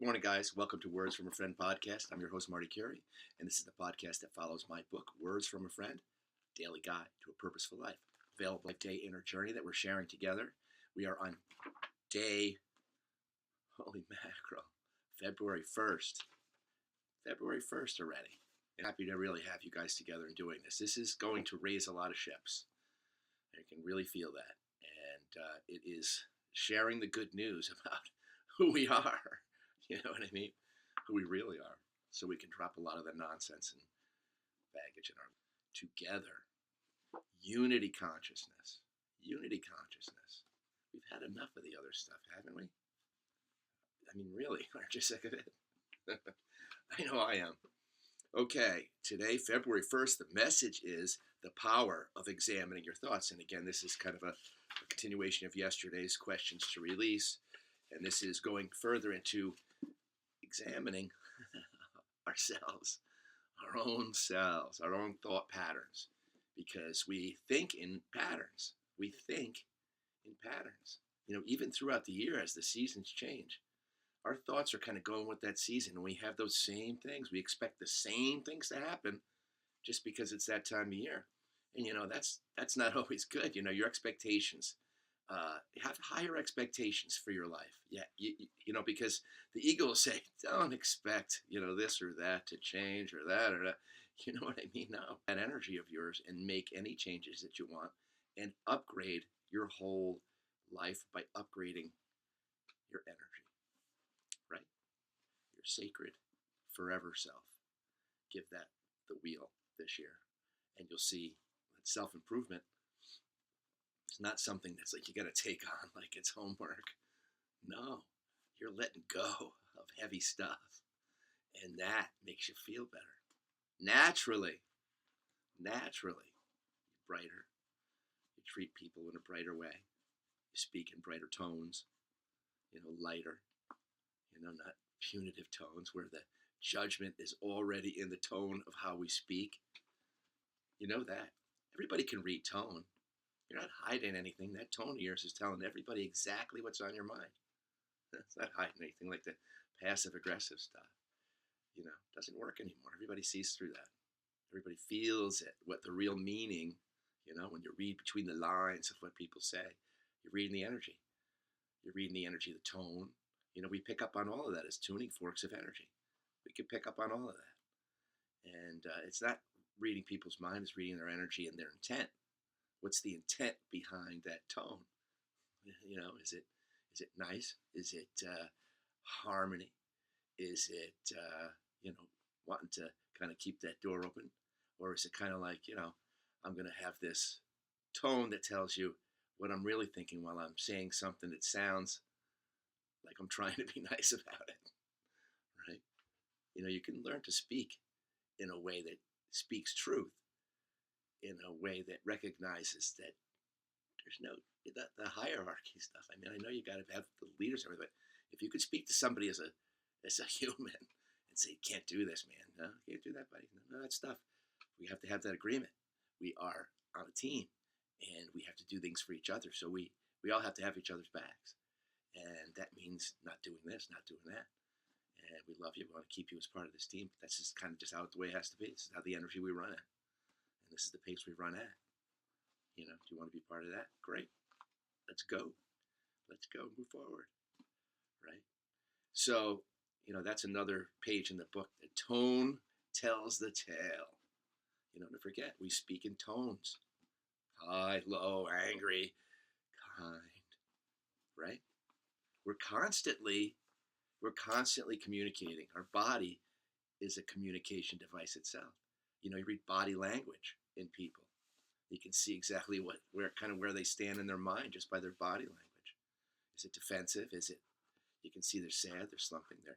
Good morning, guys. Welcome to Words from a Friend podcast. I'm your host, Marty Curie, and this is the podcast that follows my book, Words from a Friend, Daily Guide to a Purposeful Life. Available day inner journey that we're sharing together. We are on day, holy mackerel, February 1st. February 1st already. And happy to really have you guys together and doing this. This is going to raise a lot of ships. I can really feel that. And it is sharing the good news about who we are. You know what I mean? Who we really are. So we can drop a lot of the nonsense and baggage in our together. Unity consciousness. Unity consciousness. We've had enough of the other stuff, haven't we? I mean, really, aren't you sick of it? I know I am. Okay, today, February 1st, the message is the power of examining your thoughts. And again, this is kind of a continuation of yesterday's questions to release. And this is going further into examining ourselves, our own selves, our own thought patterns, because we think in patterns. We think in patterns. You know, even throughout the year as the seasons change, our thoughts are kind of going with that season, and we have those same things. We expect the same things to happen just because it's that time of year. And, you know, that's not always good. You know, your expectations, have higher expectations for your life. Yeah, you know, because the ego will say, don't expect, you know, this or that to change or that or that. You know what I mean? No, that energy of yours and make any changes that you want and upgrade your whole life by upgrading your energy, right? Your sacred forever self. Give that the wheel this year, and you'll see that self-improvement is not something that's like you got to take on like it's homework. No, you're letting go of heavy stuff, and that makes you feel better. Naturally, you're brighter. You treat people in a brighter way. You speak in brighter tones, you know, lighter, you know, not punitive tones where the judgment is already in the tone of how we speak. You know that. Everybody can read tone. You're not hiding anything. That tone of yours is telling everybody exactly what's on your mind. It's not hiding anything like the passive aggressive stuff. You know, it doesn't work anymore. Everybody sees through that. Everybody feels it, what the real meaning, you know, when you read between the lines of what people say, you're reading the energy. You're reading the energy, the tone. You know, we pick up on all of that as tuning forks of energy. We can pick up on all of that. And it's not reading people's minds, it's reading their energy and their intent. What's the intent behind that tone? You know, is it nice? Is it harmony? Is it you know, wanting to kind of keep that door open, or is it kind of like, you know, I'm going to have this tone that tells you what I'm really thinking while I'm saying something that sounds like I'm trying to be nice about it, right? You know, you can learn to speak in a way that speaks truth, in a way that recognizes that there's no the hierarchy stuff. I mean, I know you got to have the leaders and everything, but if you could speak to somebody as a human and say, you can't do this, man. No, you can't do that, buddy. No, that stuff. We have to have that agreement. We are on a team, and we have to do things for each other. So we all have to have each other's backs, and that means not doing this, not doing that. And we love you. We want to keep you as part of this team. That's just kind of just how the way it has to be. This is how the energy we run at, and this is the pace we run at. You know, do you want to be part of that? Great. Let's go. Let's go. Move forward. Right? So, you know, that's another page in the book. The tone tells the tale. You know, don't forget, we speak in tones. High, low, angry, kind. Right? We're constantly communicating. Our body is a communication device itself. You know, you read body language in people. You can see exactly where they stand in their mind just by their body language. Is it defensive? Is it, you can see they're sad, they're slumping, they're,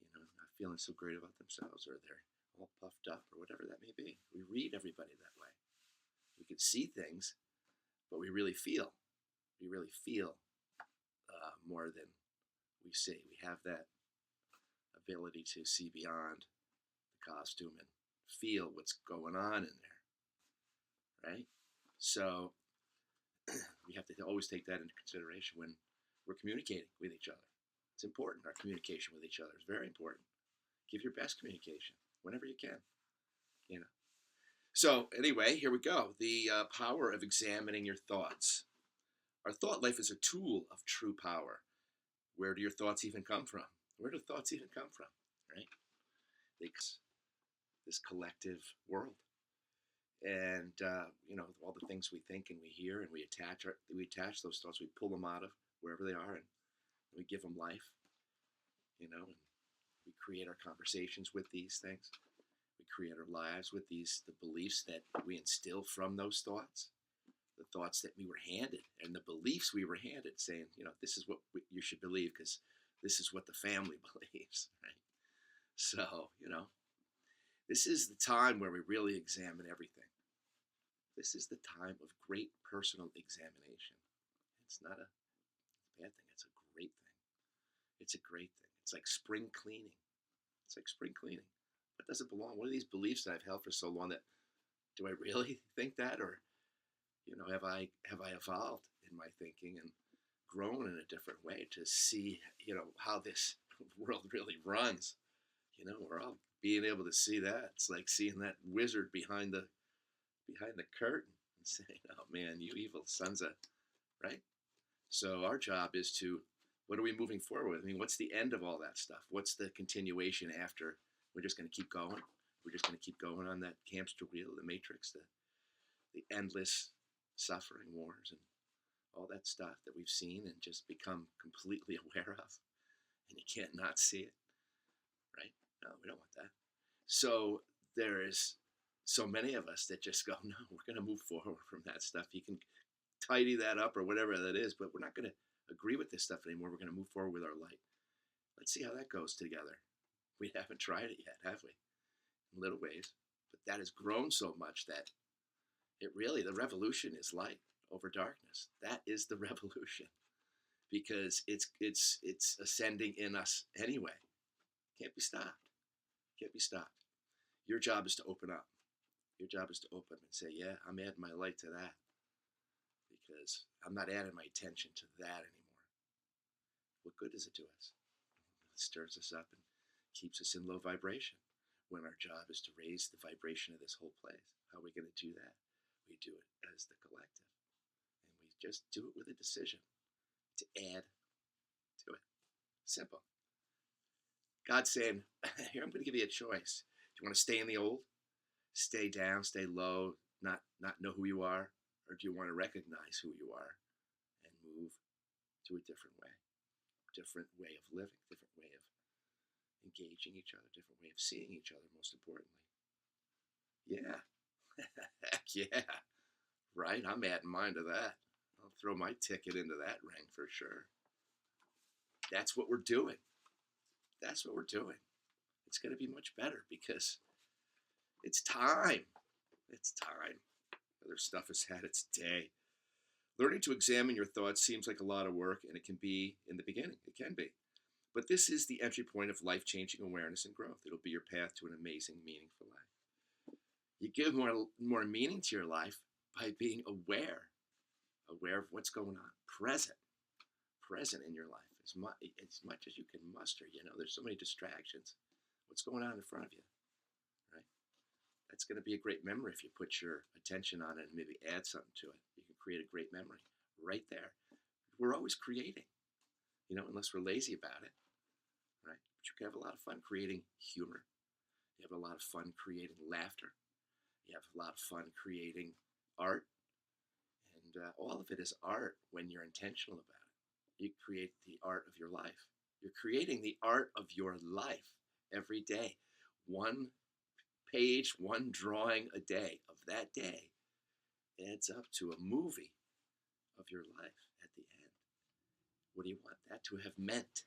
you know, not feeling so great about themselves, or they're all puffed up, or whatever that may be. We read everybody that way. We can see things, but we really feel. We really feel more than we see. We have that ability to see beyond the costume and feel what's going on in there, right? So we have to always take that into consideration when we're communicating with each other. It's important. Our communication with each other is very important. Give your best communication whenever you can. You know. So anyway, here we go. The power of examining your thoughts. Our thought life is a tool of true power. Where do your thoughts even come from? Where do thoughts even come from? Right? This collective world, and all the things we think and we hear and we attach those thoughts. We pull them out of wherever they are, and we give them life. And we create our conversations with these things. We create our lives with the beliefs that we instill from those thoughts, the thoughts that we were handed, and the beliefs we were handed, saying, this is what you should believe because this is what the family believes, right? So, this is the time where we really examine everything. This is the time of great personal examination. It's not a bad thing. It's a great thing. It's a great thing. It's like spring cleaning. It's like spring cleaning. That doesn't belong. What are these beliefs that I've held for so long? That do I really think that, or have I evolved in my thinking and grown in a different way to see how this world really runs? We're all being able to see that. It's like seeing that wizard behind the curtain and saying, "Oh man, you evil sons of," right? So our job is to, what are we moving forward with? I mean, what's the end of all that stuff? What's the continuation after? We're just going to keep going. We're just going to keep going on that hamster wheel, the matrix, the endless suffering, wars, and all that stuff that we've seen and just become completely aware of, and you can't not see it, right? No, we don't want that. So there is so many of us that just go, no, we're going to move forward from that stuff. You can tidy that up or whatever that is, but we're not going to agree with this stuff anymore. We're going to move forward with our light. Let's see how that goes together. We haven't tried it yet, have we? In little ways. But that has grown so much that the revolution is light over darkness. That is the revolution, because it's ascending in us anyway. Can't be stopped. Can't be stopped. Your job is to open up. Your job is to open and say, yeah, I'm adding my light to that, because I'm not adding my attention to that anymore. What good does it do us? It stirs us up and keeps us in low vibration, when our job is to raise the vibration of this whole place. How are we going to do that? We do it as the collective, and we just do it with a decision to add to it. Simple. God's saying, here, I'm going to give you a choice. Do you want to stay in the old, stay down, stay low, not know who you are, or do you want to recognize who you are and move to a different way of living, different way of engaging each other, different way of seeing each other, most importantly. Yeah. Heck yeah. Right? I'm adding mine to that. I'll throw my ticket into that ring for sure. That's what we're doing. That's what we're doing. It's going to be much better because it's time. It's time. Other stuff has had its day. Learning to examine your thoughts seems like a lot of work, and it can be in the beginning. It can be. But this is the entry point of life-changing awareness and growth. It'll be your path to an amazing, meaningful life. You give more meaning to your life by being aware of what's going on, present in your life as much as you can muster. There's so many distractions. What's going on in front of you, right? That's going to be a great memory if you put your attention on it and maybe add something to it. You can create a great memory right there. We're always creating, unless we're lazy about it, right? But you can have a lot of fun creating humor. You have a lot of fun creating laughter. You have a lot of fun creating art. And all of it is art when you're intentional about it. You create the art of your life. You're creating the art of your life every day. One page, one drawing a day of that day adds up to a movie of your life at the end. What do you want that to have meant?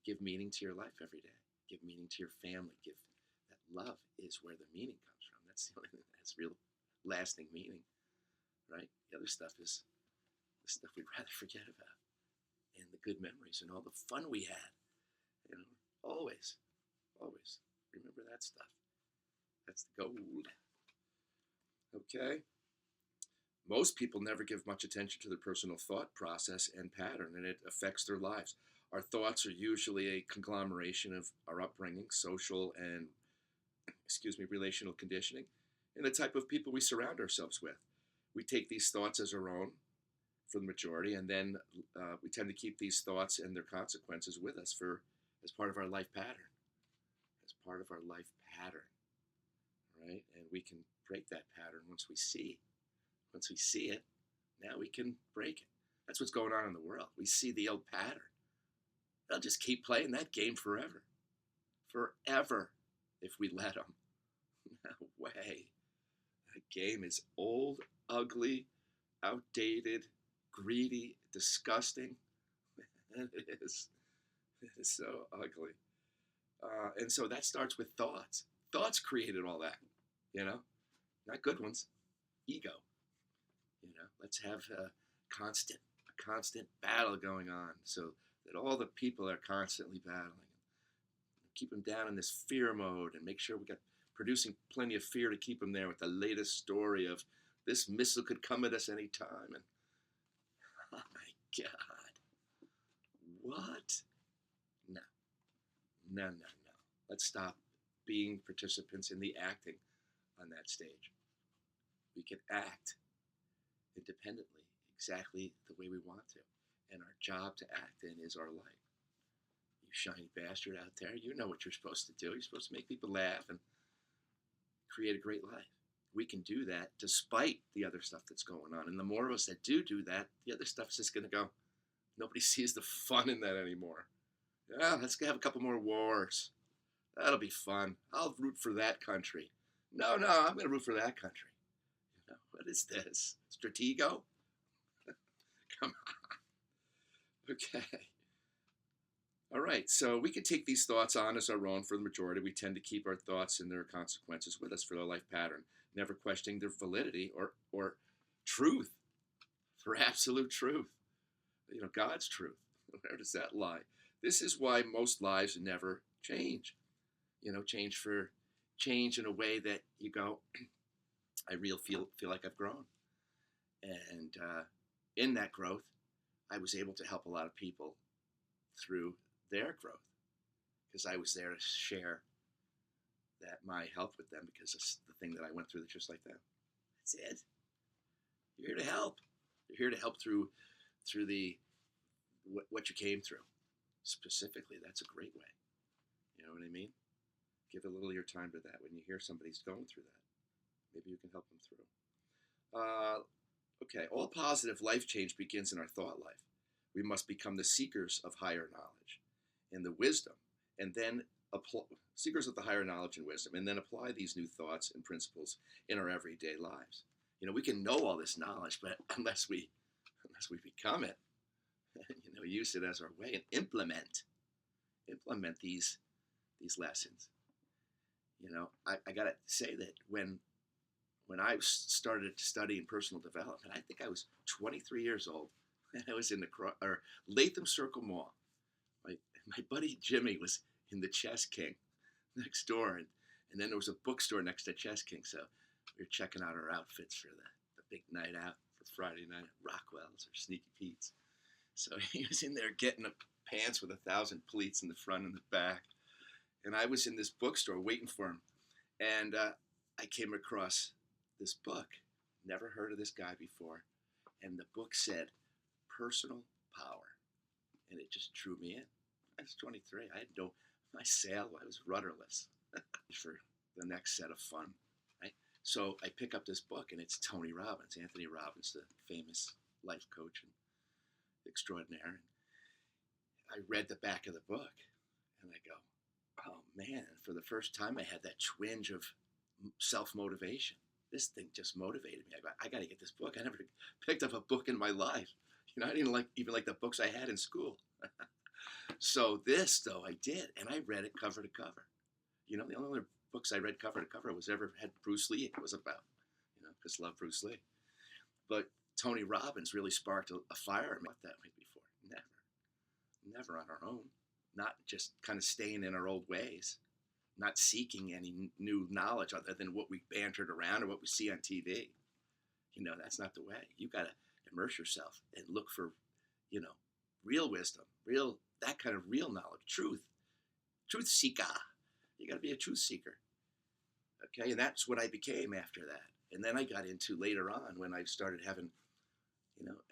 Give meaning to your life every day. Give meaning to your family. Give that love is where the meaning comes from. That's the only thing that has real lasting meaning, right? The other stuff is the stuff we'd rather forget about, and the good memories and all the fun we had. Always remember that stuff. That's the gold. Okay. Most people never give much attention to their personal thought process and pattern, and it affects their lives. Our thoughts are usually a conglomeration of our upbringing, social and, relational conditioning, and the type of people we surround ourselves with. We take these thoughts as our own for the majority, and then we tend to keep these thoughts and their consequences with us for as part of our life pattern, as part of our life pattern, right? And we can break that pattern once we see it. Now we can break it. That's what's going on in the world. We see the old pattern. They'll just keep playing that game forever, if we let them. No way. That game is old, ugly, outdated, greedy, disgusting. It is. It is so ugly. And so that starts with thoughts. Thoughts created all that, not good ones. Ego. Let's have a constant battle going on so that all the people are constantly battling. Keep them down in this fear mode and make sure we got producing plenty of fear to keep them there with the latest story of this missile could come at us any time. And oh my God, what? No. Let's stop being participants in the acting on that stage. We can act independently, exactly the way we want to. And our job to act in is our life. You shiny bastard out there, you know what you're supposed to do. You're supposed to make people laugh and create a great life. We can do that despite the other stuff that's going on. And the more of us that do that, the other stuff's just going to go. Nobody sees the fun in that anymore. Yeah, let's have a couple more wars. That'll be fun. I'll root for that country. No, I'm going to root for that country. What is this? Stratego? Come on. Okay. All right, so we can take these thoughts on as our own for the majority. We tend to keep our thoughts and their consequences with us for their life pattern, never questioning their validity or truth, for absolute truth. God's truth. Where does that lie? This is why most lives never change. Change in a way that you go, I really feel like I've grown. And in that growth, I was able to help a lot of people through their growth because I was there to share that my help with them because it's the thing that I went through that's just like them. That's it. You're here to help. You're here to help through what you came through. Specifically, that's a great way. You know what I mean? Give a little of your time to that when you hear somebody's going through that. Maybe you can help them through. Okay, all positive life change begins in our thought life. We must become the seekers of higher knowledge and the wisdom, and then seekers of the higher knowledge and wisdom, and then apply these new thoughts and principles in our everyday lives. We can know all this knowledge, but unless we become it, use it as our way and implement these lessons. I gotta say that when I started studying personal development, I think I was 23 years old, and I was in the Latham Circle Mall. My buddy Jimmy was in the Chess King next door, and then there was a bookstore next to Chess King, so we were checking out our outfits for the big night out for Friday night at Rockwell's or Sneaky Pete's. So he was in there getting pants with 1,000 pleats in the front and the back, and I was in this bookstore waiting for him, and I came across this book. Never heard of this guy before, and the book said personal power, and it just drew me in. I was 23. I had my sail, I was rudderless for the next set of fun, right? So I pick up this book, and it's Tony Robbins, Anthony Robbins, the famous life coach and extraordinaire. I read the back of the book, and I go, oh man, for the first time I had that twinge of self-motivation. This thing just motivated me. I got to get this book. I never picked up a book in my life. I didn't even like the books I had in school. So this, though, I did, and I read it cover to cover. The only other books I read cover to cover had Bruce Lee it was about, because I love Bruce Lee. But Tony Robbins really sparked a fire in me that way before. Never on our own. Not just kind of staying in our old ways. Not seeking any new knowledge other than what we bantered around or what we see on TV. That's not the way. You got to immerse yourself and look for, real wisdom, real that kind of real knowledge, truth seeker. You got to be a truth seeker. Okay, and that's what I became after that. And then I got into later on when I started having,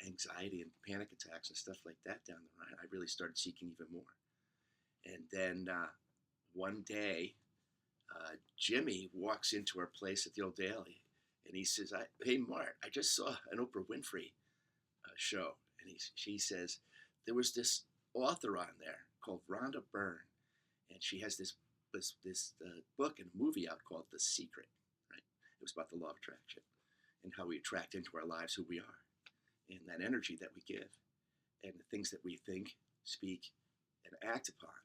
anxiety and panic attacks and stuff like that down the line. I really started seeking even more. And then one day, Jimmy walks into our place at the Old Daily, and he says, "Hey, Mart, I just saw an Oprah Winfrey show," and she says there was this author on there called Rhonda Byrne, and she has this book and movie out called The Secret. Right? It was about the law of attraction and how we attract into our lives who we are, and that energy that we give, and the things that we think, speak, and act upon.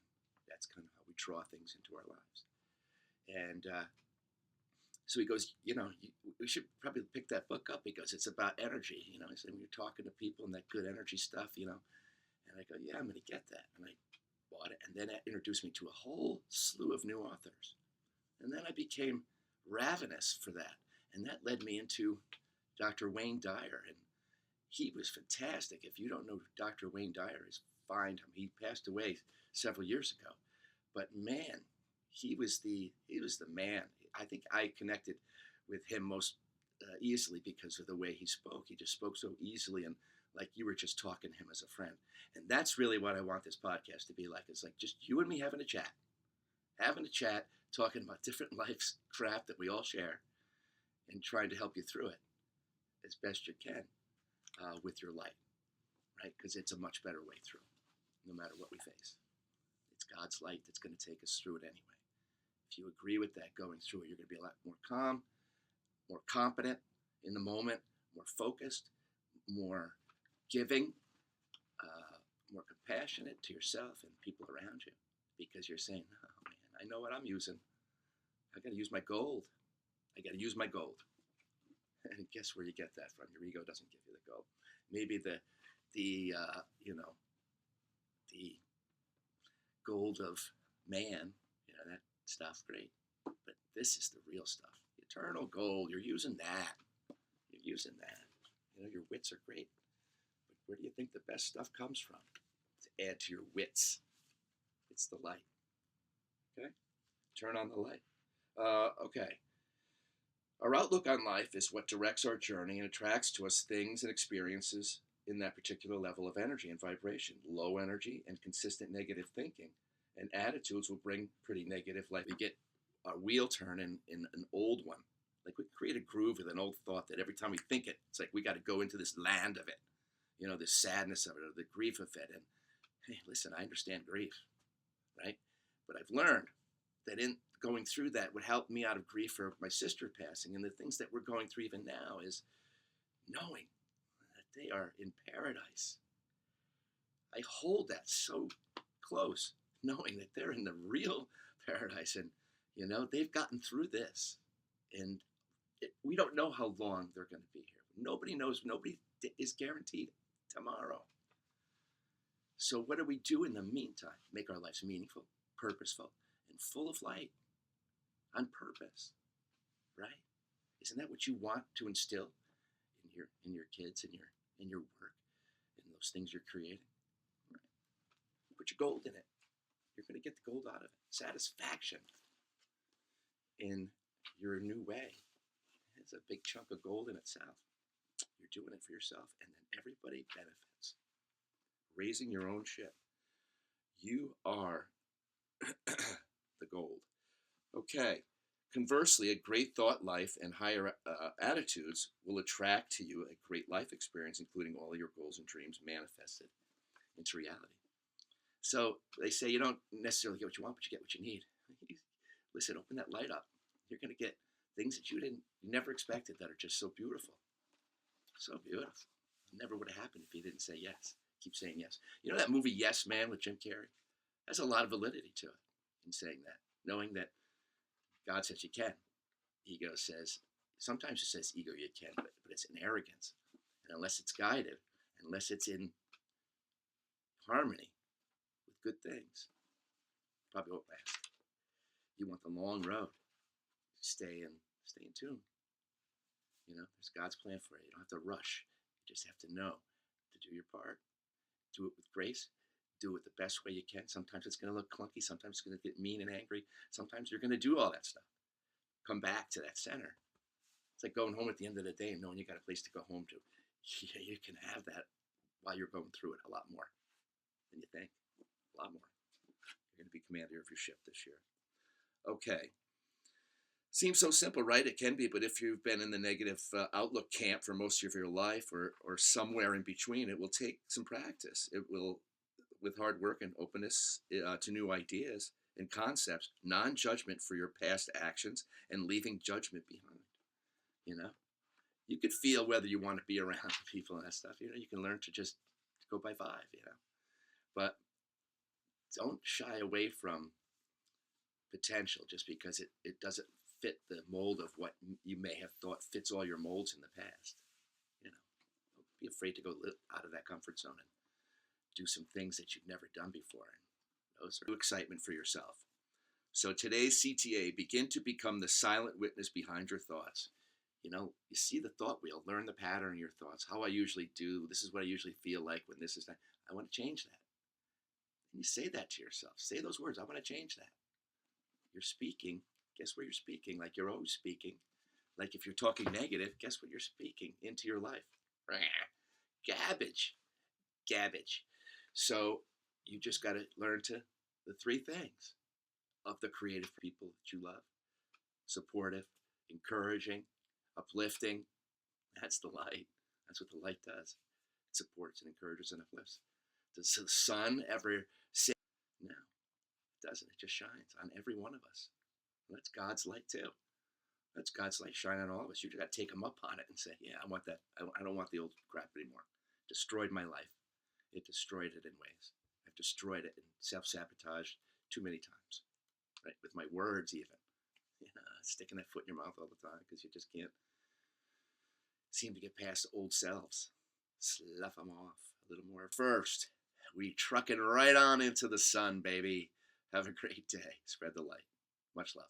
That's kind of how we draw things into our lives. And so he goes, we should probably pick that book up because it's about energy. He said, when you're talking to people and that good energy stuff, And I go, yeah, I'm going to get that. And I bought it. And then that introduced me to a whole slew of new authors. And then I became ravenous for that. And that led me into Dr. Wayne Dyer. And he was fantastic. If you don't know who Dr. Wayne Dyer is, find him. He passed away several years ago. But man, he was the man. I think I connected with him most easily because of the way he spoke. He just spoke so easily and like you were just talking to him as a friend. And that's really what I want this podcast to be like. It's like just you and me having a chat, talking about different life's crap that we all share and trying to help you through it as best you can with your light, right? Because it's a much better way through, no matter what we face. It's God's light that's going to take us through it anyway. If you agree with that going through it, you're going to be a lot more calm, more competent in the moment, more focused, more giving, more compassionate to yourself and people around you because you're saying, oh man, I know what I'm using. I got to use my gold. I got to use my gold. And guess where you get that from? Your ego doesn't give you the gold. Maybe the gold of man, that stuff, great. But this is the real stuff. Eternal gold. You're using that. Your wits are great. But where do you think the best stuff comes from? To add to your wits. It's the light. Okay? Turn on the light. Okay. Our outlook on life is what directs our journey and attracts to us things and experiences in that particular level of energy and vibration. Low energy and consistent negative thinking and attitudes will bring pretty negative life. We get our wheel turning in an old one. Like we create a groove with an old thought that every time we think it, it's like we got to go into this land of it, the sadness of it or the grief of it. And hey, listen, I understand grief, right? But I've learned that in going through that would help me out of grief for my sister passing. And the things that we're going through even now is knowing that they are in paradise. I hold that so close, knowing that they're in the real paradise. And, they've gotten through this. And we don't know how long they're going to be here. Nobody knows. Nobody is guaranteed tomorrow. So what do we do in the meantime? Make our lives meaningful, purposeful, and full of light on purpose, right? Isn't that what you want to instill in your kids and in your work and those things you're creating? Right? Put your gold in it. You're going to get the gold out of it. Satisfaction in your new way. It's a big chunk of gold in itself. You're doing it for yourself, and then everybody benefits. Raising your own ship. You are the gold. Okay. Conversely, a great thought life and higher attitudes will attract to you a great life experience, including all your goals and dreams manifested into reality. So they say you don't necessarily get what you want, but you get what you need. Listen, open that light up. You're going to get things that you never expected that are just so beautiful. So beautiful. Never would have happened if you didn't say yes. Keep saying yes. You know that movie Yes Man with Jim Carrey? There's a lot of validity to it in saying that. Knowing that God says you can. Ego says, sometimes it says ego you can, but it's an arrogance. And unless it's guided, unless it's in harmony with good things, probably won't last. You want the long road. Stay in tune. There's God's plan for you. You don't have to rush. You just have to know to do your part. Do it with grace. do it the best way you can. Sometimes it's going to look clunky. Sometimes it's going to get mean and angry. Sometimes you're going to do all that stuff. Come back to that center. It's like going home at the end of the day and knowing you got a place to go home to. Yeah, you can have that while you're going through it a lot more than you think. A lot more. You're going to be commander of your ship this year. Okay. Seems so simple, right? It can be, but if you've been in the negative outlook camp for most of your life or somewhere in between, it will take some practice. It will, with hard work and openness to new ideas and concepts, non-judgment for your past actions and leaving judgment behind. You know, you could feel whether you want to be around people and that stuff. You know, you can learn to just go by vibe, you know, but don't shy away from potential just because it doesn't fit the mold of what you may have thought fits all your molds in the past. You know, don't be afraid to go out of that comfort zone and do some things that you've never done before. And those are new excitement for yourself. So today's CTA, begin to become the silent witness behind your thoughts. You know, you see the thought wheel, learn the pattern of your thoughts, how I usually do, this is what I usually feel like when this is that. I want to change that. And you say that to yourself. Say those words, I want to change that. You're speaking. Guess where you're speaking? Like you're always speaking. Like if you're talking negative, guess what you're speaking into your life? Garbage. Garbage. So you just got to learn to the three things of the creative people that you love. Supportive, encouraging, uplifting. That's the light. That's what the light does. It supports and encourages and uplifts. Does the sun ever say no? It doesn't. It just shines on every one of us. That's God's light too. That's God's light shining on all of us. You just got to take him up on it and say, yeah, I want that. I don't want the old crap anymore. Destroyed my life. It destroyed it in ways. I've destroyed it and self-sabotaged too many times. Right? With my words even. You know, sticking that foot in your mouth all the time because you just can't seem to get past old selves. Slough them off a little more. First, we trucking right on into the sun, baby. Have a great day. Spread the light. Much love.